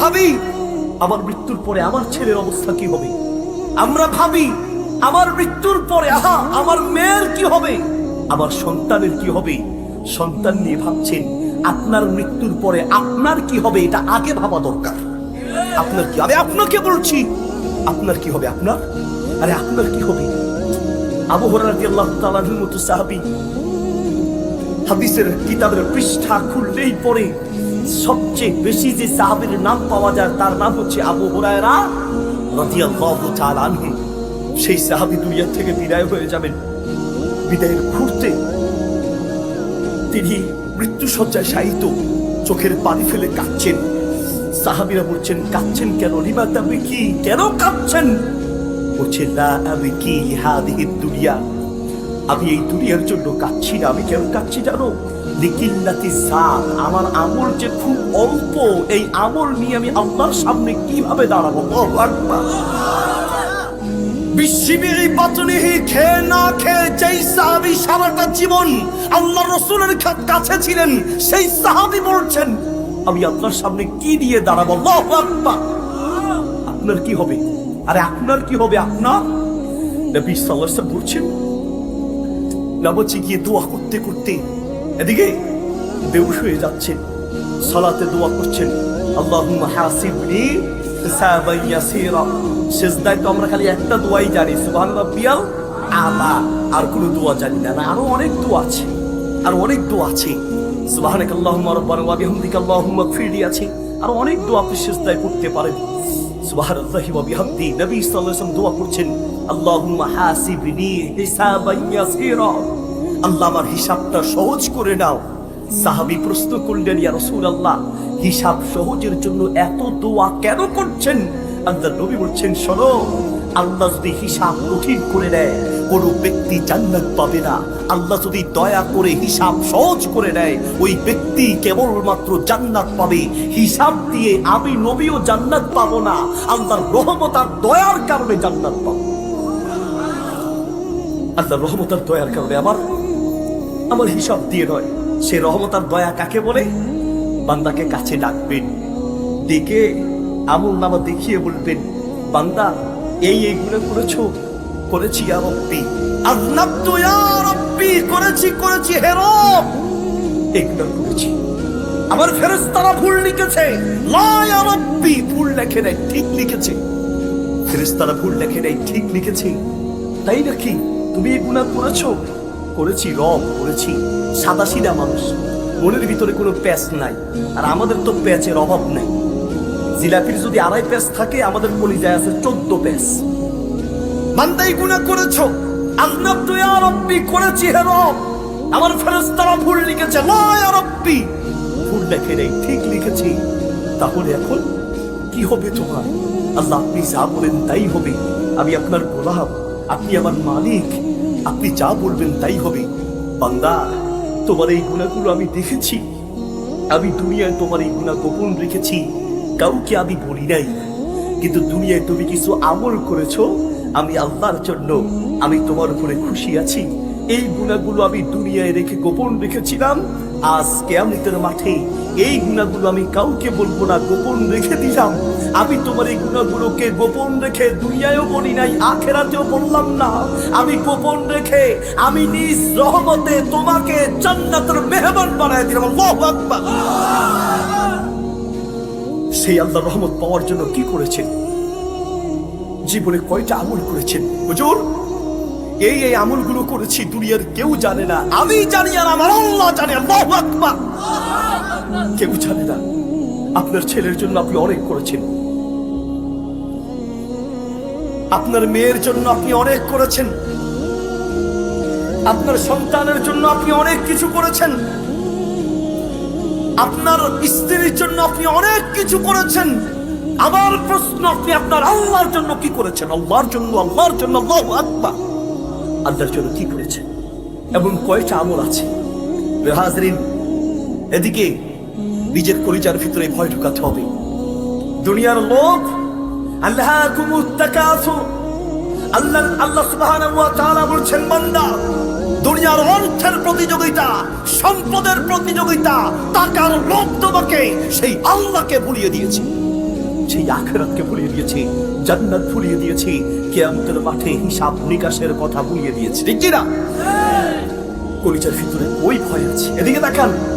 ভাবি আমার মৃত্যুর পরে আমার ছেলের অবস্থা কি হবে, আমরা ভাবি আমার মৃত্যুর পরে আমার মেয়ের কি হবে, আমার সন্তানের কি হবে। সন্তান নিয়ে ভাবছেন, আপনার মৃত্যুর পরে আপনার কি হবে এটা আগে ভাবা দরকার। আপনার কি হবে, আপনাকে বলছি, আপনার কি হবে, আপনার আরে আপনার কি হবে। আবু হুরায়রা রাদিয়াল্লাহু তাআলা আনহুর মতো সাহাবী, হাদিসের কিতাবের পৃষ্ঠা খুললেই পরে সবচেয়ে বেশি যে সাহাবীর নাম পাওয়া যায় তার নাম হচ্ছে আবু হুরায়রা রাদিয়াল্লাহু তাআলা আনহু। সেই সাহাবী দুনিয়া থেকে বিদায় হয়ে যাবেন। বিদায়ের মুহূর্তে তিনি মৃত্যু শয্যায় শায়িত, চোখের পানি ফেলে কাঁদছেন। সাহাবীরা বলছেন, কাঁদছেন কেন? লিমা তাবকি, কেন কাঁদছেন? বলছেন, লা আবকি লিহাদিহি দুনিয়া, আমি এই দুনিয়ার জন্য কাঁদছি না। আমি কেন কাঁদছি জানো? লিকিল্লাতি সাত, আমার আমল যে খুব অল্প, এই আমল নিয়ে আমি আল্লাহর সামনে কিভাবে দাঁড়াবো। আল্লাহু আকবার। বিশ্ববিহি বাতনিহি, খেয়ে না খেয়ে যেই সাহাবী সারাটা জীবন আল্লাহর রাসূলের কাছে ছিলেন, সেই সাহাবী বলছেন, আমি আল্লাহর সামনে কি দিয়ে দাঁড়াবো। আল্লাহু আকবার। আপনার কি হবে, আরে আপনার কি হবে। আপনার নবী সাল্লাল্লাহু আলাইহি ওয়াসাল্লাম বলছেন, নামাজে গিয়ে দোয়া করতে করতে এদিকে বেহুশ হয়ে যাচ্ছেন, সালাতে দোয়া করছেন, আল্লাহুম্মা হাসিবনি হিসাবান ইয়াসীরা। সিজদায় তো আমরা খালি একটা দোয়াই জানি, সুবহান রাব্বিয়াল আলা, আর কোনো দোয়া জানি না। আরো অনেক দোয়া আছে, আর অনেক দোয়া আছে, সুবহানাকাল্লাহুম্মা রাব্বানা ওয়া বিহামদিকা আল্লাহুম্মা গফিরলি আছে, আর অনেক দোয়া আপনি সিজদায় করতে পারেন। সুবহানাল্লাহি ওয়া বিহামদি। নবী সাল্লাল্লাহু আলাইহি ওয়াসাল্লাম দোয়া করছেন, আল্লাহুম্মা হাসিবনি হিসাবান ইয়াসীরা, আল্লাহ আমার হিসাবটা সহজ করে নাও। সাহাবী প্রশ্ন করলেন, ইয়া রাসূলুল্লাহ, হিসাব সহজের জন্য এত দোয়া কেন করছেন? আল্লাহর নবী বলছেন, শোনো, আল্লাহ যদি হিসাব কঠিন করে দেয় কোন ব্যক্তি জান্নাত পাবে না। আল্লাহ যদি দয়া করে হিসাব সহজ করে দেয়, ওই ব্যক্তি কেবলমাত্র জান্নাত পাবে। হিসাব দিয়ে আমি নবীও জান্নাত পাবো না, আল্লাহর রহমত আর দয়ার কারণে জান্নাত পাবো। আল্লাহর রহমত আর দয়ার কারণে আমার হিসাব দিয়ে নয়। সে রহমত আর দয়া কাকে বলে? বান্দাকে কাছে ডাকবেন, ডেকে আমল নামা দেখিয়ে বলবেন, বান্দা এই গুনাহ করেছো, করেছি ইয়া রাব্বি, আযনাবতু ইয়া রাব্বি, করেছি হে রব, এই গুনাহ করেছি। আমার ফেরেশতারা ভুল লিখেছে, লা ইয়া রাব্বি, ভুল লেখে নাই, ঠিক লিখেছে। ফেরেশতারা ভুল লেখে নাই, ঠিক লিখেছে। তাই নাকি? তুমি এই গুনাহ করেছো? করেছি রব, করেছি। সাদাসিধা মানুষ, মনের ভিতরে কোনো প্যাচ নাই, আর আমাদের তো প্যাচের অভাব নাই। জিলাপির যদি 2.5 প্যাচ থাকে, আমাদের কলিজায় আছে 14 প্যাচ। বান্দা এই গুনাহ করেছো, আযনাবতু ইয়া রাব্বি, করেছি হে রব, আমার ফেরেশতারা ভুল লিখেছে, লা ইয়া রাব্বি, ভুল লেখে নাই, ঠিক লিখেছি। তাহলে এখন কি হবে তোমার? আল্লাহ, আপনি যা বলেন তাই হবে। আমি আপনার গোলাম, আপনি আমার মালিক, আপনি যা বলবেন তাই হবে। বান্দা, তোমার এই গুনাহগুলো আমি দেখেছি, আমি দুনিয়ায় তোমার এই গুনাহ গোপন রেখেছি, কাউকে আমি বলি নাই। কিন্তু দুনিয়ায় তুমি কিছু আমল করেছো, আমি আল্লাহর জন্য, আমি তোমার উপরে খুশি আছি। এই গুনাহগুলো আমি দুনিয়ায় রেখে গোপন রেখেছিলাম, আজ কিয়ামতের মাঠে এই গুনাহগুলো আমি কাউকে বলবো না, গোপন রেখে দিলাম। আমি তোমার এই গুনাহগুলোকে গোপন রেখে দুনিয়ায়ও বলি নাই, আখিরাতেও বললাম না। আমি গোপন রেখে আমি নিজ রহমতে তোমাকে জান্নাতের মেহমান বানায় দিলাম। আল্লাহু আকবার। সেই আল্লাহর রহমত পাওয়ার জন্য কি করেছেন? জীবনে কয়টা আমল করেছেন? হুজুর, এই আমলগুলো করেছি, দুনিয়ার কেউ জানে না, আমি জানি আর আমার আল্লাহ জানে। আল্লাহু আকবার। কেউ জানে না। আপনার ছেলের জন্য আপনি অনেক করেছেন, আপনার মেয়ের জন্য আপনি অনেক করেছেন, আপনার সন্তানের জন্য আপনি অনেক কিছু করেছেন, আপনার স্ত্রীর জন্য আপনি অনেক কিছু করেছেন। আমার প্রশ্ন, আপনি আপনার আল্লাহর জন্য কি করেছেন? আল্লাহর জন্য, আল্লাহর জন্য, আল্লাহু আকবার, আল্লাহর জন্য কি করেছেন? এমন কয়টা আমল আছে? হাজরিন, এদিকে নিজের কলিজার ভিতরে ভয় ঢুকাতে হবে। দুনিয়ার লোভ, আল্লাহকুমুত তাকাসুর, আল্লাহ সুবহানাহু ওয়া তাআলা বলছেন, বান্দা, দুনিয়ার অর্থের প্রতিযোগিতা, সম্পদের প্রতিযোগিতা, টাকার লোভ তোমাকে সেই আল্লাহকে ভুলিয়ে দিয়েছে। সেই আখিরাতকে ভুলিয়ে দিয়েছে, জান্নাত ভুলিয়ে দিয়েছে, কিয়ামতের মাঠে হিসাব নিকাশের কথা ভুলিয়ে দিয়েছে। ঠিক কি না? কলিজার ভিতরে ওই ভয় আছে। এদিকে তাকান।